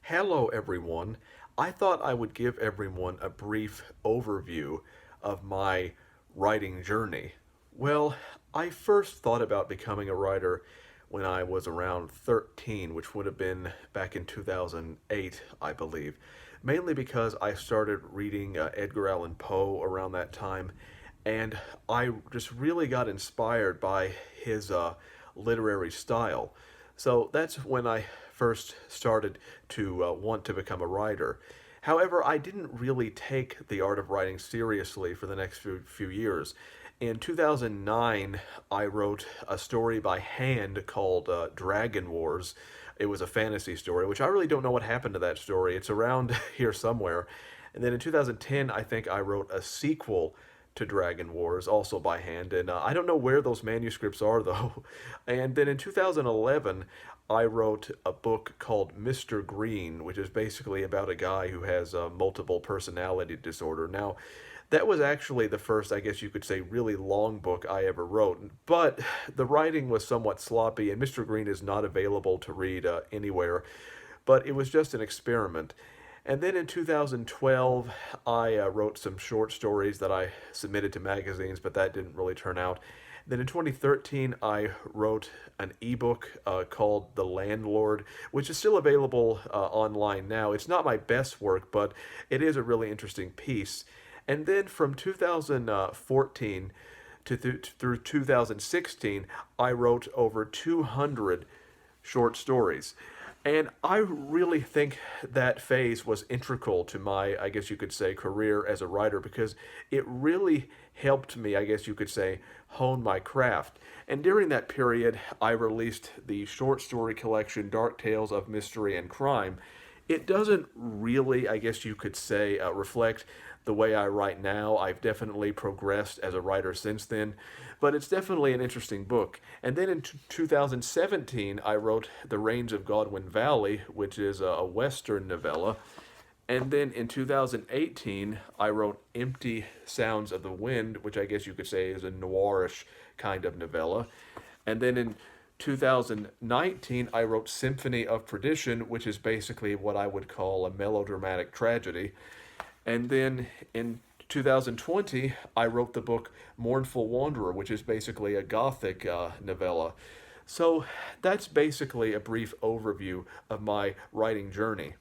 Hello, everyone. I thought I would give everyone a brief overview of my writing journey. Well, I first thought about becoming a writer when I was around 13, which would have been back in 2008, I believe. Mainly because I started reading Edgar Allan Poe around that time, and I just really got inspired by his literary style. So that's when I first started to want to become a writer. However, I didn't really take the art of writing seriously for the next few years. In 2009, I wrote a story by hand called Dragon Wars. It was a fantasy story, which I really don't know what happened to that story. It's around here somewhere. And then in 2010, I think I wrote a sequel to Dragon Wars, also by hand, and I don't know where those manuscripts are though. And then in 2011, I wrote a book called Mr. Green, which is basically about a guy who has a multiple personality disorder. Now, that was actually the first, I guess you could say, really long book I ever wrote, but the writing was somewhat sloppy, and Mr. Green is not available to read anywhere, but it was just an experiment. And then in 2012, I wrote some short stories that I submitted to magazines, but that didn't really turn out. Then in 2013, I wrote an ebook called The Landlord, which is still available online now. It's not my best work, but it is a really interesting piece. And then from 2014 through 2016, I wrote over 200 short stories. And I really think that phase was integral to my, I guess you could say, career as a writer because it really helped me, I guess you could say, hone my craft. And during that period, I released the short story collection Dark Tales of Mystery and Crime. It doesn't really, I guess you could say, reflect the way I write now. I've definitely progressed as a writer since then, but it's definitely an interesting book. And then in 2017, I wrote The Rains of Godwin Valley, which is a Western novella. And then in 2018, I wrote Empty Sounds of the Wind, which I guess you could say is a noirish kind of novella. And then in 2019, I wrote Symphony of Perdition, which is basically what I would call a melodramatic tragedy. And then in 2020, I wrote the book Mournful Wanderer, which is basically a gothic novella. So that's basically a brief overview of my writing journey.